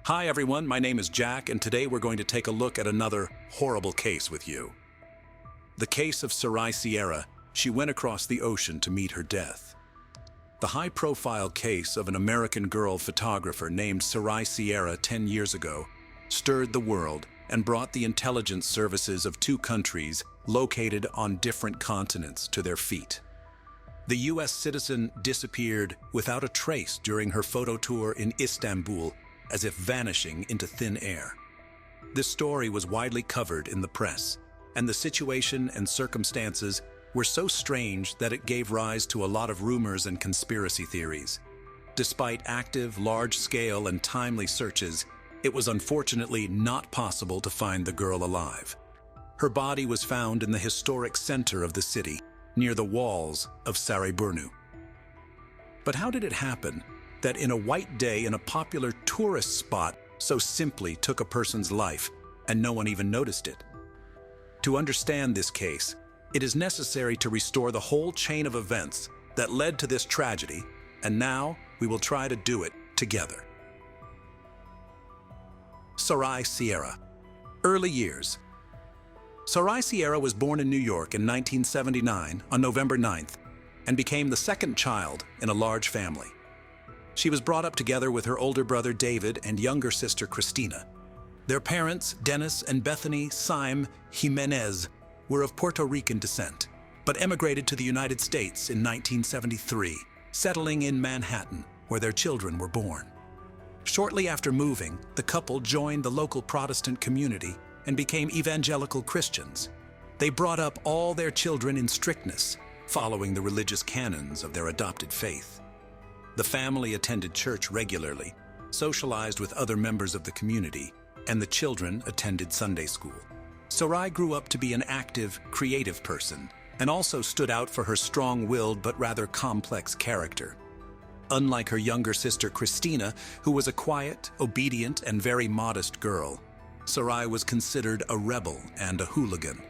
Hi everyone, my name is Jack, and today we're going to take a look at another horrible case with you. The case of Sarai Sierra. She went across the ocean to meet her death. The high-profile case of an American girl photographer named Sarai Sierra 10 years ago stirred the world and brought the intelligence services of two countries located on different continents to their feet. The U.S. citizen disappeared without a trace during her photo tour in Istanbul, as if vanishing into thin air. This story was widely covered in the press, and the situation and circumstances were so strange that it gave rise to a lot of rumors and conspiracy theories. Despite active, large-scale, and timely searches, it was unfortunately not possible to find the girl alive. Her body was found in the historic center of the city, near the walls of Sarai. But how did it happen that in a white day in a popular tourist spot so simply took a person's life and no one even noticed it? To understand this case, it is necessary to restore the whole chain of events that led to this tragedy, and now we will try to do it together. Sarai Sierra. Early years. Sarai Sierra was born in New York in 1979 on November 9th and became the second child in a large family. She was brought up together with her older brother David and younger sister Christina. Their parents, Dennis and Bethany Syme Jimenez, were of Puerto Rican descent, but emigrated to the United States in 1973, settling in Manhattan, where their children were born. Shortly after moving, the couple joined the local Protestant community and became evangelical Christians. They brought up all their children in strictness, following the religious canons of their adopted faith. The family attended church regularly, socialized with other members of the community, and the children attended Sunday school. Sarai grew up to be an active, creative person, and also stood out for her strong-willed but rather complex character. Unlike her younger sister Christina, who was a quiet, obedient, and very modest girl, Sarai was considered a rebel and a hooligan.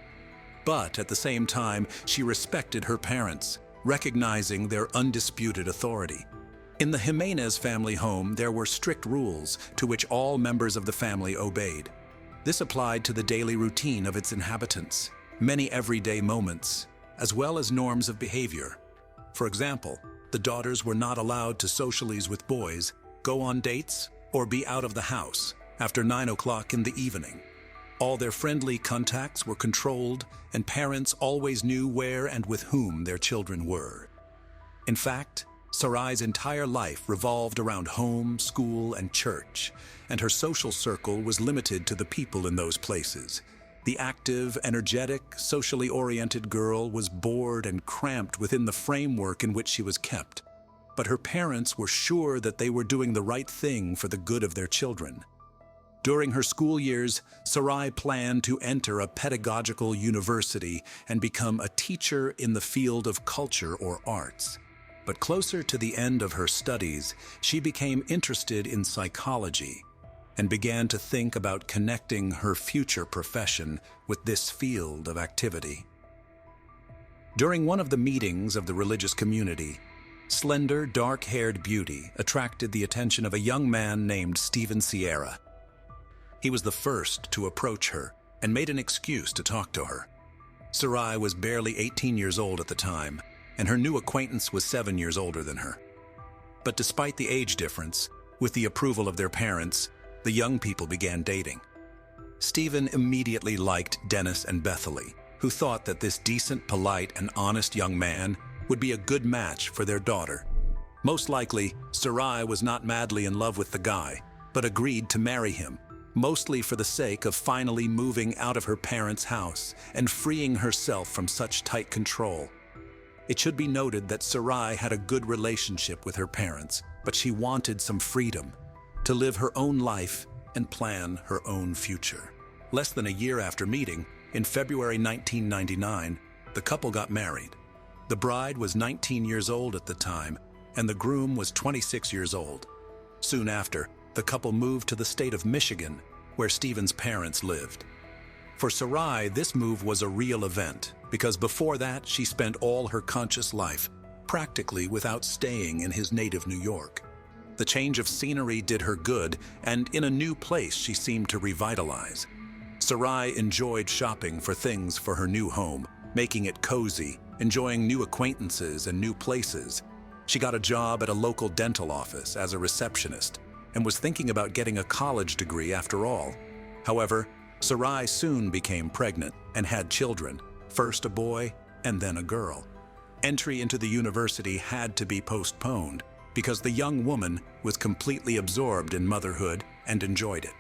But at the same time, she respected her parents, recognizing their undisputed authority. In the Jimenez family home, there were strict rules to which all members of the family obeyed. This applied to the daily routine of its inhabitants, many everyday moments, as well as norms of behavior. For example, the daughters were not allowed to socialize with boys, go on dates, or be out of the house after 9 o'clock in the evening. All their friendly contacts were controlled, and parents always knew where and with whom their children were. In fact, Sarai's entire life revolved around home, school, and church, and her social circle was limited to the people in those places. The active, energetic, socially oriented girl was bored and cramped within the framework in which she was kept. But her parents were sure that they were doing the right thing for the good of their children. During her school years, Sarai planned to enter a pedagogical university and become a teacher in the field of culture or arts. But closer to the end of her studies, she became interested in psychology and began to think about connecting her future profession with this field of activity. During one of the meetings of the religious community, slender, dark-haired beauty attracted the attention of a young man named Stephen Sierra. He was the first to approach her and made an excuse to talk to her. Sarai was barely 18 years old at the time, and her new acquaintance was 7 years older than her. But despite the age difference, with the approval of their parents, the young people began dating. Stephen immediately liked Dennis and Bethany, who thought that this decent, polite, and honest young man would be a good match for their daughter. Most likely, Sarai was not madly in love with the guy, but agreed to marry him, mostly for the sake of finally moving out of her parents' house and freeing herself from such tight control. It should be noted that Sarai had a good relationship with her parents, but she wanted some freedom to live her own life and plan her own future. Less than a year after meeting, in February 1999, the couple got married. The bride was 19 years old at the time, and the groom was 26 years old. Soon after, the couple moved to the state of Michigan, where Stephen's parents lived. For Sarai, this move was a real event, because before that, she spent all her conscious life practically without staying in his native New York. The change of scenery did her good, and in a new place she seemed to revitalize. Sarai enjoyed shopping for things for her new home, making it cozy, enjoying new acquaintances and new places. She got a job at a local dental office as a receptionist and was thinking about getting a college degree after all. However, Sarai soon became pregnant and had children, first a boy and then a girl. Entry into the university had to be postponed because the young woman was completely absorbed in motherhood and enjoyed it.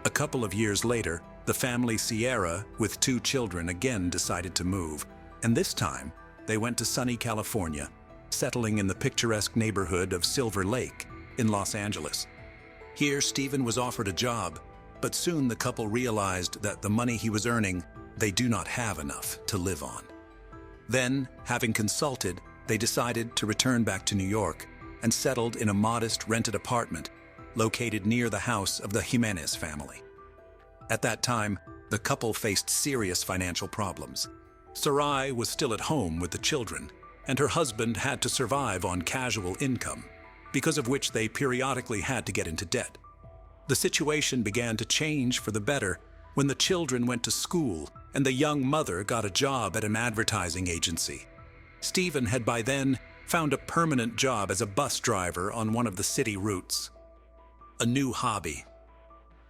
A couple of years later, the family Sierra, with 2 children, again decided to move, and this time they went to sunny California, settling in the picturesque neighborhood of Silver Lake in Los Angeles. Here, Stephen was offered a job, but soon the couple realized that the money he was earning, they do not have enough to live on. Then, having consulted, they decided to return back to New York and settled in a modest rented apartment located near the house of the Jimenez family. At that time, the couple faced serious financial problems. Sarai was still at home with the children, and her husband had to survive on casual income, because of which they periodically had to get into debt. The situation began to change for the better when the children went to school and the young mother got a job at an advertising agency. Stephen had by then found a permanent job as a bus driver on one of the city routes. A new hobby.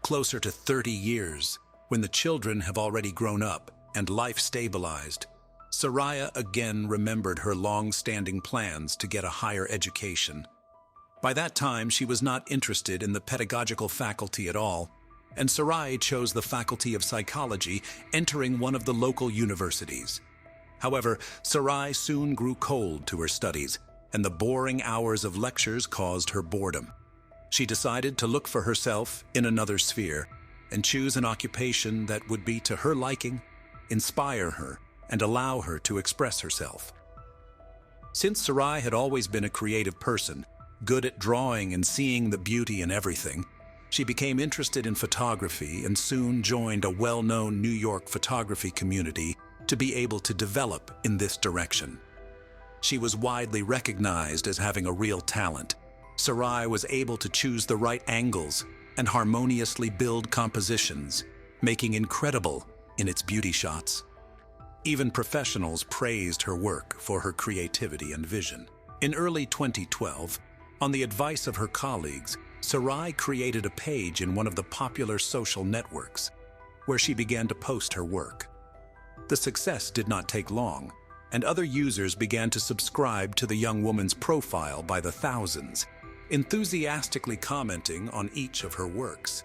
Closer to 30 years, when the children have already grown up and life stabilized, Sarai again remembered her long-standing plans to get a higher education. By that time, she was not interested in the pedagogical faculty at all, and Sarai chose the Faculty of Psychology, entering one of the local universities. However, Sarai soon grew cold to her studies, and the boring hours of lectures caused her boredom. She decided to look for herself in another sphere and choose an occupation that would be to her liking, inspire her, and allow her to express herself. Since Sarai had always been a creative person, good at drawing and seeing the beauty in everything, she became interested in photography and soon joined a well-known New York photography community to be able to develop in this direction. She was widely recognized as having a real talent. Sarai was able to choose the right angles and harmoniously build compositions, making incredible in its beauty shots. Even professionals praised her work for her creativity and vision. In early 2012, on the advice of her colleagues, Sarai created a page in one of the popular social networks, where she began to post her work. The success did not take long, and other users began to subscribe to the young woman's profile by the thousands, enthusiastically commenting on each of her works.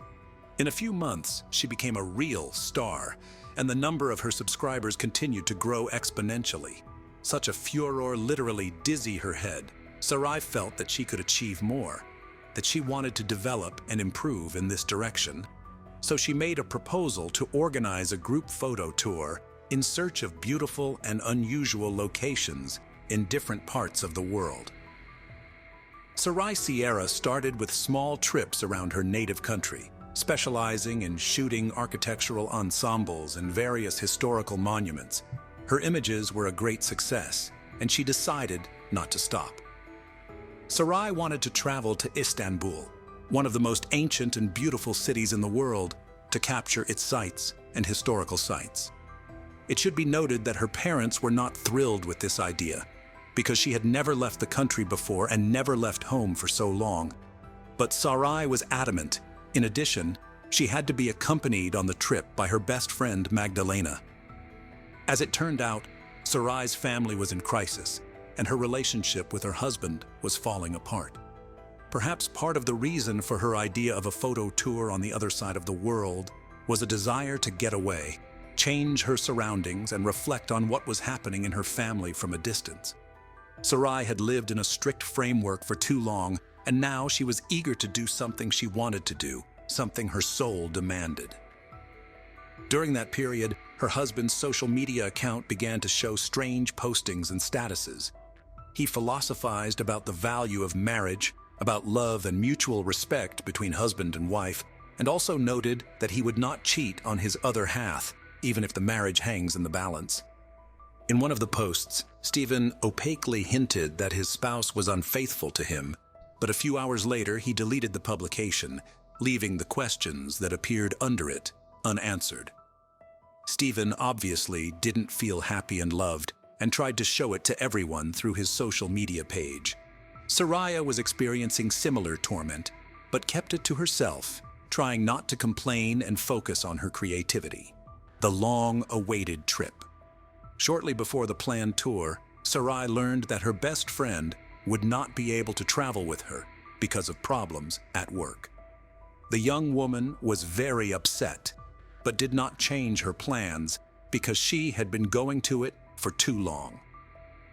In a few months, she became a real star, and the number of her subscribers continued to grow exponentially. Such a furor literally dizzied her head. Sarai felt that she could achieve more, that she wanted to develop and improve in this direction. So she made a proposal to organize a group photo tour in search of beautiful and unusual locations in different parts of the world. Sarai Sierra started with small trips around her native country, specializing in shooting architectural ensembles and various historical monuments. Her images were a great success, and she decided not to stop. Sarai wanted to travel to Istanbul, one of the most ancient and beautiful cities in the world, to capture its sights and historical sites. It should be noted that her parents were not thrilled with this idea, because she had never left the country before and never left home for so long. But Sarai was adamant. In addition, she had to be accompanied on the trip by her best friend Magdalena. As it turned out, Sarai's family was in crisis, and her relationship with her husband was falling apart. Perhaps part of the reason for her idea of a photo tour on the other side of the world was a desire to get away, change her surroundings, and reflect on what was happening in her family from a distance. Sarai had lived in a strict framework for too long, and now she was eager to do something she wanted to do, something her soul demanded. During that period, her husband's social media account began to show strange postings and statuses. He philosophized about the value of marriage, about love and mutual respect between husband and wife, and also noted that he would not cheat on his other half, even if the marriage hangs in the balance. In one of the posts, Stephen opaquely hinted that his spouse was unfaithful to him, but a few hours later he deleted the publication, leaving the questions that appeared under it unanswered. Stephen obviously didn't feel happy and loved and tried to show it to everyone through his social media page. Sarai was experiencing similar torment, but kept it to herself, trying not to complain and focus on her creativity. The long-awaited trip. Shortly before the planned tour, Sarai learned that her best friend would not be able to travel with her because of problems at work. The young woman was very upset, but did not change her plans because she had been going to it for too long.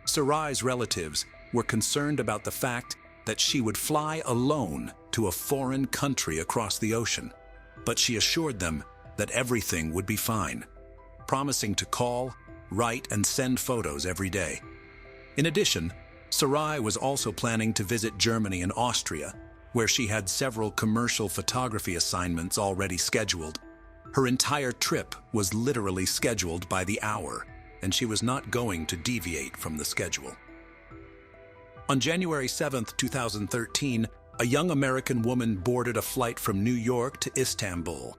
Sarai's relatives were concerned about the fact that she would fly alone to a foreign country across the ocean, but she assured them that everything would be fine, promising to call, write, and send photos every day. In addition, Sarai was also planning to visit Germany and Austria, where she had several commercial photography assignments already scheduled. Her entire trip was literally scheduled by the hour, and she was not going to deviate from the schedule. On January 7, 2013, a young American woman boarded a flight from New York to Istanbul.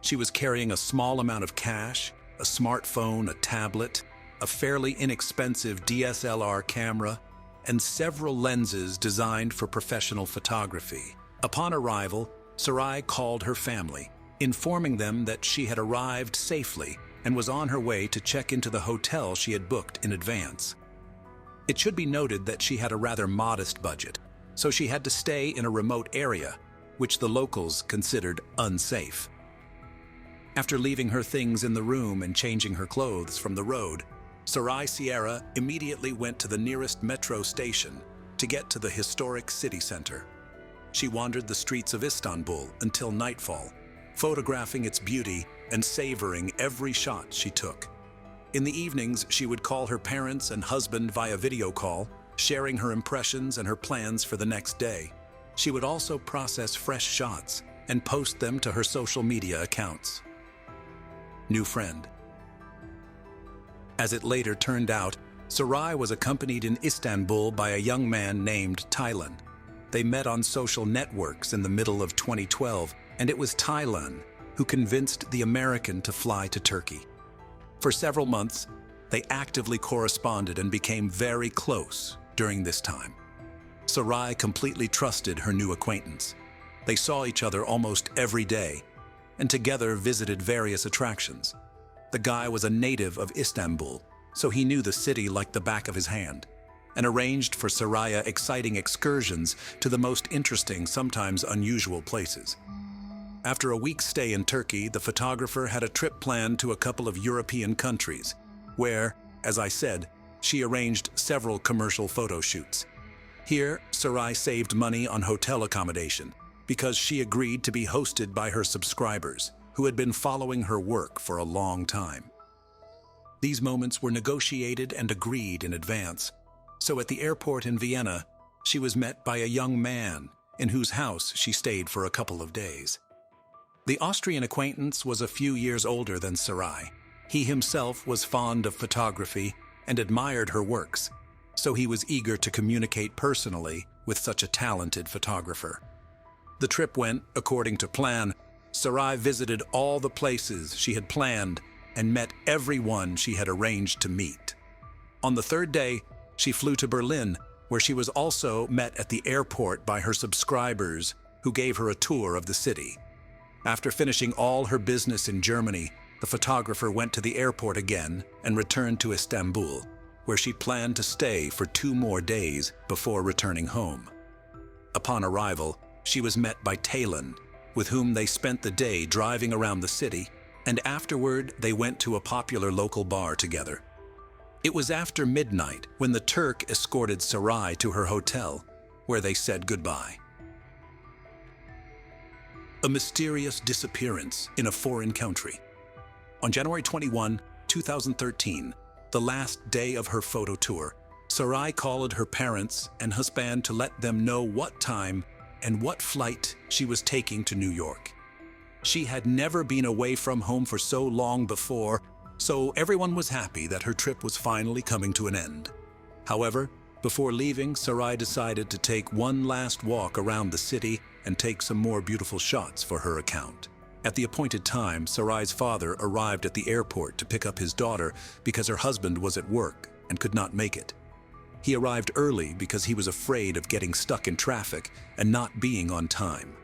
She was carrying a small amount of cash, a smartphone, a tablet, a fairly inexpensive DSLR camera, and several lenses designed for professional photography. Upon arrival, Sarai called her family, informing them that she had arrived safely and was on her way to check into the hotel she had booked in advance. It should be noted that she had a rather modest budget, so she had to stay in a remote area, which the locals considered unsafe. After leaving her things in the room and changing her clothes from the road, Sarai Sierra immediately went to the nearest metro station to get to the historic city center. She wandered the streets of Istanbul until nightfall, photographing its beauty and savoring every shot she took. In the evenings, she would call her parents and husband via video call, sharing her impressions and her plans for the next day. She would also process fresh shots and post them to her social media accounts. New friend. As it later turned out, Sarai was accompanied in Istanbul by a young man named Taylan. They met on social networks in the middle of 2012, and it was Taylan who convinced the American to fly to Turkey. For several months, they actively corresponded and became very close during this time. Sarai completely trusted her new acquaintance. They saw each other almost every day, and together visited various attractions. The guy was a native of Istanbul, so he knew the city like the back of his hand, and arranged for Sarai exciting excursions to the most interesting, sometimes unusual places. After a week's stay in Turkey, the photographer had a trip planned to a couple of European countries, where, as I said, she arranged several commercial photo shoots. Here, Sarai saved money on hotel accommodation because she agreed to be hosted by her subscribers, who had been following her work for a long time. These moments were negotiated and agreed in advance, so at the airport in Vienna, she was met by a young man in whose house she stayed for a couple of days. The Austrian acquaintance was a few years older than Sarai. He himself was fond of photography and admired her works, so he was eager to communicate personally with such a talented photographer. The trip went according to plan. Sarai visited all the places she had planned and met everyone she had arranged to meet. On the third day, she flew to Berlin, where she was also met at the airport by her subscribers, who gave her a tour of the city. After finishing all her business in Germany, the photographer went to the airport again and returned to Istanbul, where she planned to stay for 2 more days before returning home. Upon arrival, she was met by Taylan, with whom they spent the day driving around the city, and afterward they went to a popular local bar together. It was after midnight when the Turk escorted Sarai to her hotel, where they said goodbye. A mysterious disappearance in a foreign country. On January 21, 2013, the last day of her photo tour, Sarai called her parents and husband to let them know what time and what flight she was taking to New York. She had never been away from home for so long before, so everyone was happy that her trip was finally coming to an end. However, Before leaving, Sarai decided to take one last walk around the city and take some more beautiful shots for her account. At the appointed time, Sarai's father arrived at the airport to pick up his daughter because her husband was at work and could not make it. He arrived early because he was afraid of getting stuck in traffic and not being on time.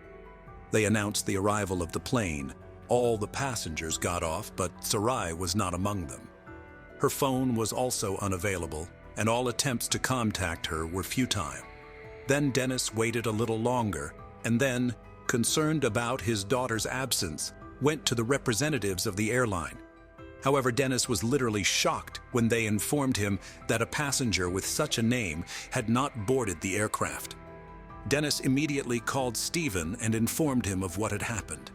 They announced the arrival of the plane. All the passengers got off, but Sarai was not among them. Her phone was also unavailable, and all attempts to contact her were futile. Then Dennis waited a little longer, and then, concerned about his daughter's absence, went to the representatives of the airline. However, Dennis was literally shocked when they informed him that a passenger with such a name had not boarded the aircraft. Dennis immediately called Stephen and informed him of what had happened,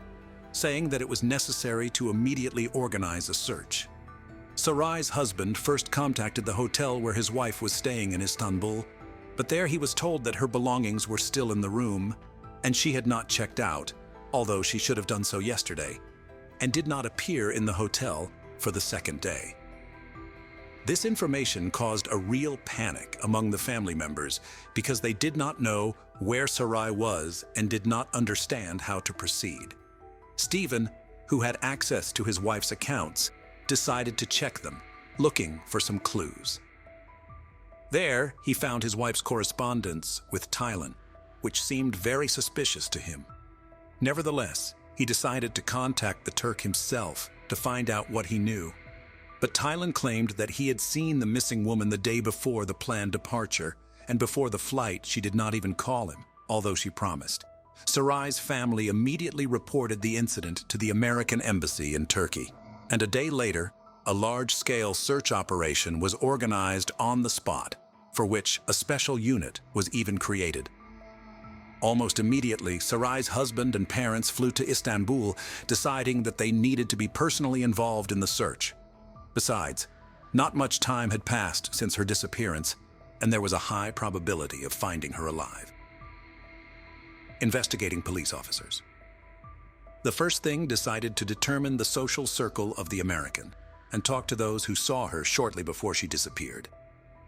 saying that it was necessary to immediately organize a search. Sarai's husband first contacted the hotel where his wife was staying in Istanbul, but there he was told that her belongings were still in the room, and she had not checked out, although she should have done so yesterday, and did not appear in the hotel for the second day. This information caused a real panic among the family members because they did not know where Sarai was and did not understand how to proceed. Stephen, who had access to his wife's accounts, decided to check them, looking for some clues. There, he found his wife's correspondence with Thailand, which seemed very suspicious to him. Nevertheless, he decided to contact the Turk himself to find out what he knew. But Thailand claimed that he had seen the missing woman the day before the planned departure, and before the flight she did not even call him, although she promised. Sarai's family immediately reported the incident to the American embassy in Turkey, and a day later, a large-scale search operation was organized on the spot, for which a special unit was even created. Almost immediately, Sarai's husband and parents flew to Istanbul, deciding that they needed to be personally involved in the search. Besides, not much time had passed since her disappearance, and there was a high probability of finding her alive. Investigating police officers. The first thing decided to determine the social circle of the American and talk to those who saw her shortly before she disappeared.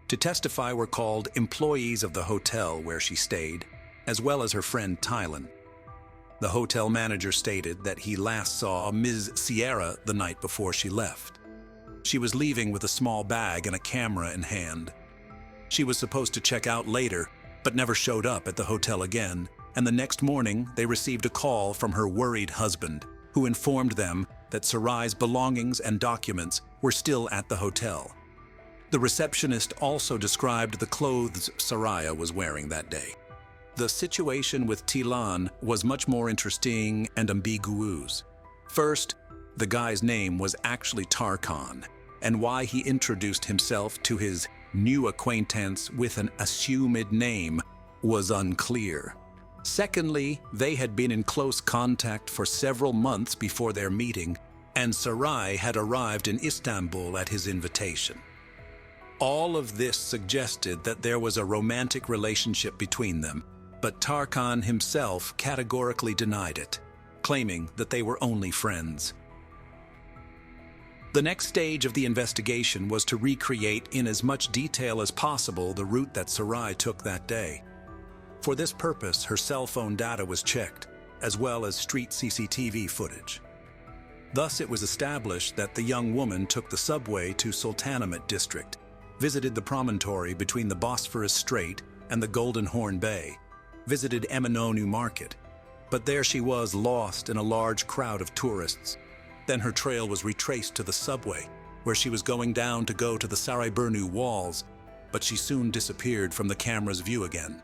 To testify were called employees of the hotel where she stayed, as well as her friend Thailand. The hotel manager stated that he last saw a Ms. Sierra the night before she left. She was leaving with a small bag and a camera in hand. She was supposed to check out later, but never showed up at the hotel again, and the next morning they received a call from her worried husband, who informed them that Sarai's belongings and documents were still at the hotel. The receptionist also described the clothes Sarai was wearing that day. The situation with Tilan was much more interesting and ambiguous. First, the guy's name was actually Tarkan, and why he introduced himself to his new acquaintance with an assumed name was unclear. Secondly, they had been in close contact for several months before their meeting, and Sarai had arrived in Istanbul at his invitation. All of this suggested that there was a romantic relationship between them, but Tarkan himself categorically denied it, claiming that they were only friends. The next stage of the investigation was to recreate in as much detail as possible the route that Sarai took that day. For this purpose, her cell phone data was checked, as well as street CCTV footage. Thus, it was established that the young woman took the subway to Sultanahmet district, visited the promontory between the Bosphorus Strait and the Golden Horn Bay, visited Eminonu Market, but there she was lost in a large crowd of tourists. Then her trail was retraced to the subway, where she was going down to go to the Sarai walls, but she soon disappeared from the camera's view again.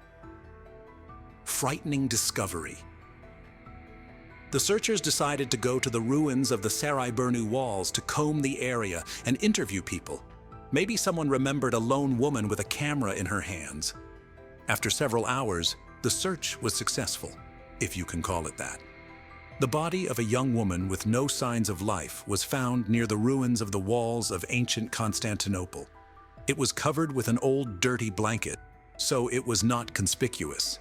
Frightening discovery. The searchers decided to go to the ruins of the Sarai walls to comb the area and interview people. Maybe someone remembered a lone woman with a camera in her hands. After several hours, the search was successful, if you can call it that. The body of a young woman with no signs of life was found near the ruins of the walls of ancient Constantinople. It was covered with an old dirty blanket, so it was not conspicuous.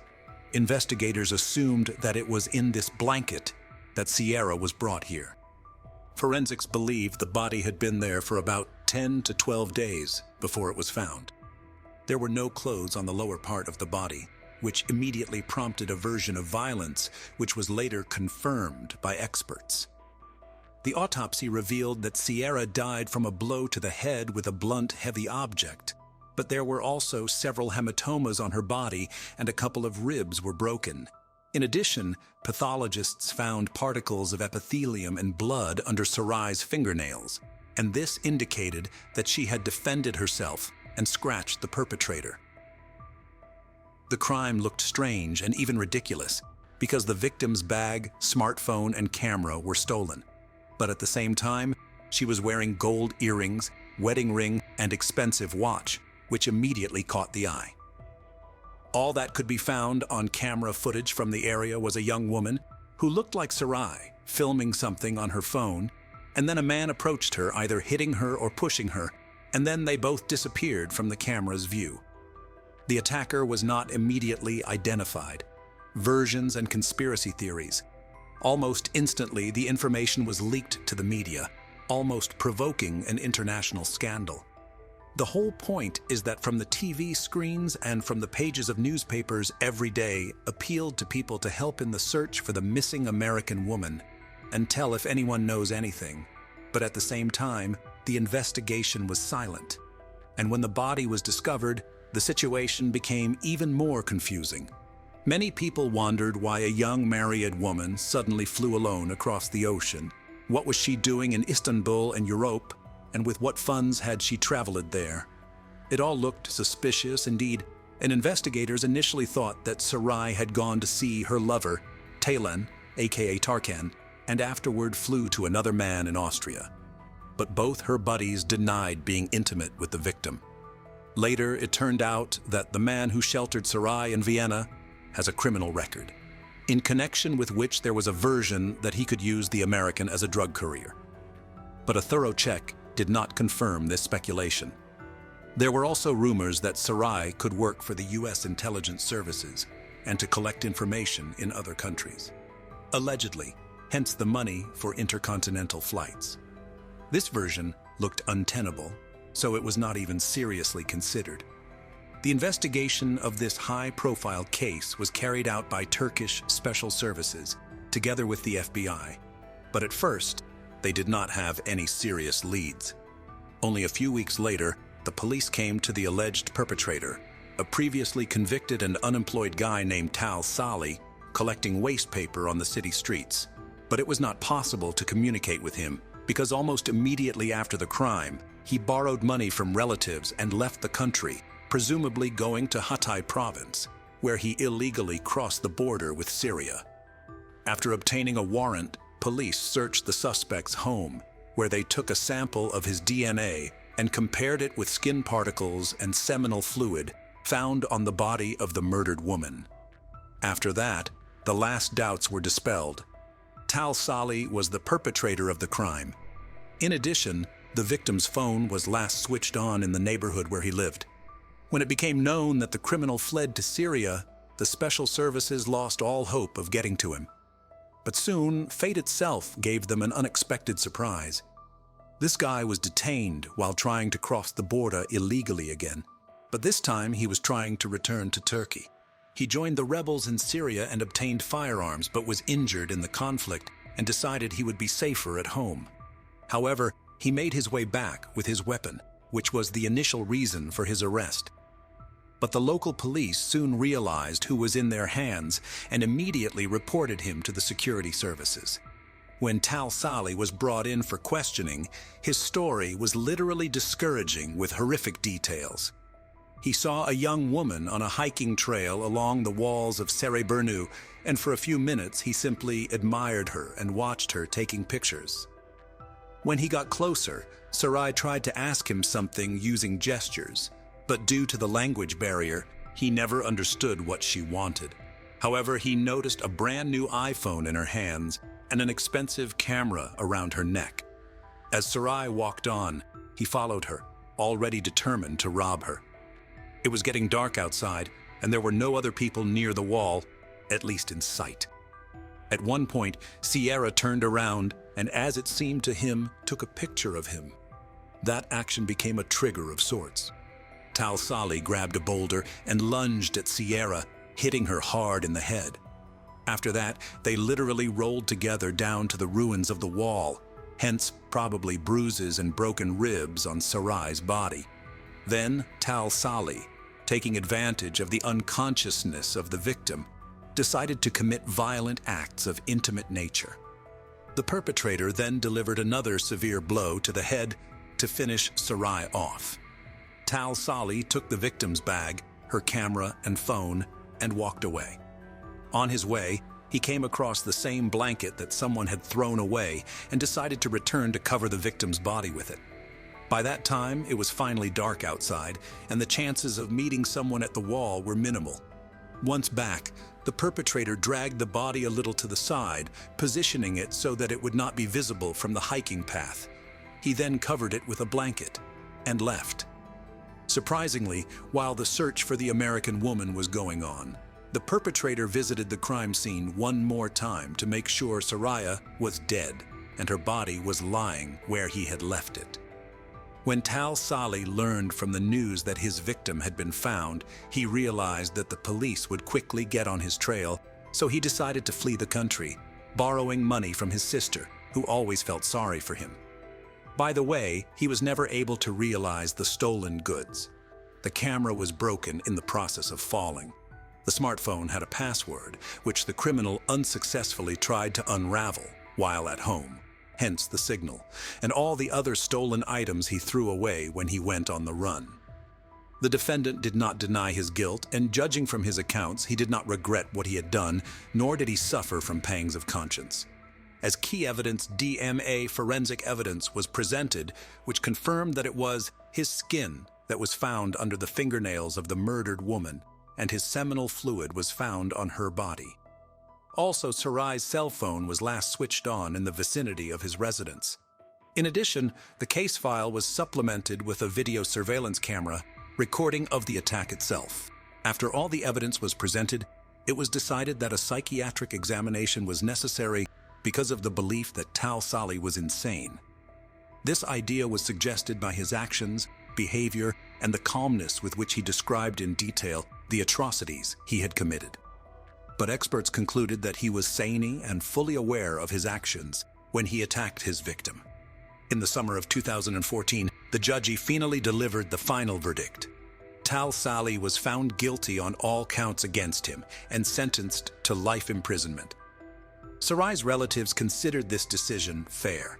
Investigators assumed that it was in this blanket that Sierra was brought here. Forensics believed the body had been there for about 10 to 12 days before it was found. There were no clothes on the lower part of the body, which immediately prompted a version of violence, which was later confirmed by experts. The autopsy revealed that Sierra died from a blow to the head with a blunt, heavy object, but there were also several hematomas on her body and a couple of ribs were broken. In addition, pathologists found particles of epithelium and blood under Sarai's fingernails, and this indicated that she had defended herself and scratched the perpetrator. The crime looked strange and even ridiculous because the victim's bag, smartphone, and camera were stolen. But at the same time, she was wearing gold earrings, wedding ring, and expensive watch, which immediately caught the eye. All that could be found on camera footage from the area was a young woman who looked like Sarai, filming something on her phone, and then a man approached her, either hitting her or pushing her, and then they both disappeared from the camera's view. The attacker was not immediately identified. Versions and conspiracy theories. Almost instantly, the information was leaked to the media, almost provoking an international scandal. The whole point is that from the TV screens and from the pages of newspapers every day appealed to people to help in the search for the missing American woman and tell if anyone knows anything. But at the same time, the investigation was silent. And when the body was discovered, the situation became even more confusing. Many people wondered why a young married woman suddenly flew alone across the ocean. What was she doing in Istanbul and Europe, and with what funds had she traveled there? It all looked suspicious indeed, and investigators initially thought that Sarai had gone to see her lover, Taylan, aka Tarkan, and afterward flew to another man in Austria. But both her buddies denied being intimate with the victim. Later, it turned out that the man who sheltered Sarai in Vienna has a criminal record, in connection with which there was a version that he could use the American as a drug courier. But a thorough check did not confirm this speculation. There were also rumors that Sarai could work for the U.S. intelligence services and to collect information in other countries. Allegedly, hence the money for intercontinental flights. This version looked untenable, so it was not even seriously considered. The investigation of this high-profile case was carried out by Turkish special services, together with the FBI. But at first, they did not have any serious leads. Only a few weeks later, the police came to the alleged perpetrator, a previously convicted and unemployed guy named Tal Sali, collecting waste paper on the city streets. But it was not possible to communicate with him, because almost immediately after the crime, he borrowed money from relatives and left the country, presumably going to Hatay province, where he illegally crossed the border with Syria. After obtaining a warrant, police searched the suspect's home, where they took a sample of his DNA and compared it with skin particles and seminal fluid found on the body of the murdered woman. After that, the last doubts were dispelled. Tal Sali was the perpetrator of the crime. In addition, the victim's phone was last switched on in the neighborhood where he lived. When it became known that the criminal fled to Syria, the special services lost all hope of getting to him. But soon, fate itself gave them an unexpected surprise. This guy was detained while trying to cross the border illegally again, but this time he was trying to return to Turkey. He joined the rebels in Syria and obtained firearms, but was injured in the conflict and decided he would be safer at home. However, he made his way back with his weapon, which was the initial reason for his arrest. But the local police soon realized who was in their hands and immediately reported him to the security services. When Tal Sali was brought in for questioning, his story was literally discouraging with horrific details. He saw a young woman on a hiking trail along the walls of Sarai, and for a few minutes he simply admired her and watched her taking pictures. When he got closer, Sarai tried to ask him something using gestures, but due to the language barrier, he never understood what she wanted. However, he noticed a brand new iPhone in her hands and an expensive camera around her neck. As Sarai walked on, he followed her, already determined to rob her. It was getting dark outside, and there were no other people near the wall, at least in sight. At one point, Sierra turned around and, as it seemed to him, took a picture of him. That action became a trigger of sorts. Tal Sali grabbed a boulder and lunged at Sierra, hitting her hard in the head. After that, they literally rolled together down to the ruins of the wall, hence probably bruises and broken ribs on Sarai's body. Then Tal Sali, taking advantage of the unconsciousness of the victim, decided to commit violent acts of intimate nature. The perpetrator then delivered another severe blow to the head to finish Sarai off. Tal Sali took the victim's bag, her camera and phone, and walked away. On his way, he came across the same blanket that someone had thrown away and decided to return to cover the victim's body with it. By that time, it was finally dark outside, and the chances of meeting someone at the wall were minimal. Once back, the perpetrator dragged the body a little to the side, positioning it so that it would not be visible from the hiking path. He then covered it with a blanket and left. Surprisingly, while the search for the American woman was going on, the perpetrator visited the crime scene one more time to make sure Sarai was dead and her body was lying where he had left it. When Tal Sali learned from the news that his victim had been found, he realized that the police would quickly get on his trail, so he decided to flee the country, borrowing money from his sister, who always felt sorry for him. By the way, he was never able to realize the stolen goods. The camera was broken in the process of falling. The smartphone had a password, which the criminal unsuccessfully tried to unravel while at home, hence the signal, and all the other stolen items he threw away when he went on the run. The defendant did not deny his guilt, and judging from his accounts, he did not regret what he had done, nor did he suffer from pangs of conscience. As key evidence, DNA forensic evidence was presented, which confirmed that it was his skin that was found under the fingernails of the murdered woman, and his seminal fluid was found on her body. Also, Sarai's cell phone was last switched on in the vicinity of his residence. In addition, the case file was supplemented with a video surveillance camera recording of the attack itself. After all the evidence was presented, it was decided that a psychiatric examination was necessary because of the belief that Tal Sali was insane. This idea was suggested by his actions, behavior, and the calmness with which he described in detail the atrocities he had committed. But experts concluded that he was sane and fully aware of his actions when he attacked his victim. In the summer of 2014, the judge finally delivered the final verdict. Tal Sali was found guilty on all counts against him and sentenced to life imprisonment. Sarai's relatives considered this decision fair.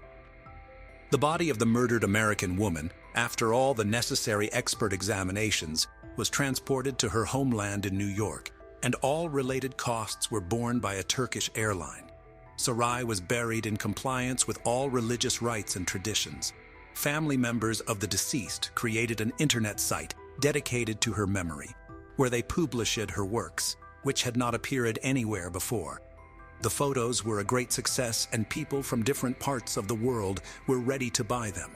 The body of the murdered American woman, after all the necessary expert examinations, was transported to her homeland in New York, and all related costs were borne by a Turkish airline. Sarai was buried in compliance with all religious rites and traditions. Family members of the deceased created an internet site dedicated to her memory, where they published her works, which had not appeared anywhere before. The photos were a great success, and people from different parts of the world were ready to buy them.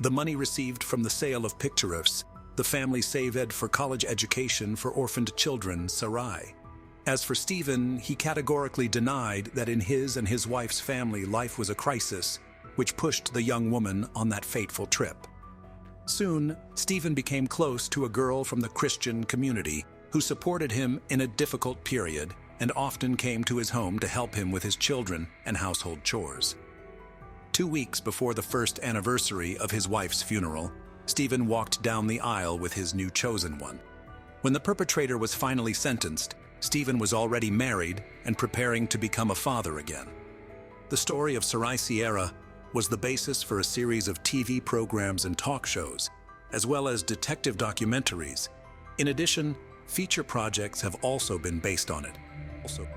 The money received from the sale of pictures, the family saved for college education for orphaned children, Sarai. As for Stephen, he categorically denied that in his and his wife's family life was a crisis, which pushed the young woman on that fateful trip. Soon, Stephen became close to a girl from the Christian community who supported him in a difficult period and often came to his home to help him with his children and household chores. 2 weeks before the first anniversary of his wife's funeral, Stephen walked down the aisle with his new chosen one. When the perpetrator was finally sentenced, Stephen was already married and preparing to become a father again. The story of Sarai Sierra was the basis for a series of TV programs and talk shows, as well as detective documentaries. In addition, feature projects have also been based on it.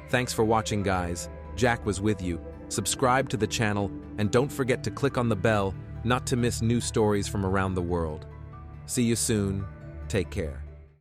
Thanks for watching, guys. Jack was with you. Subscribe to the channel and don't forget to click on the bell not to miss new stories from around the world. See you soon. Take care.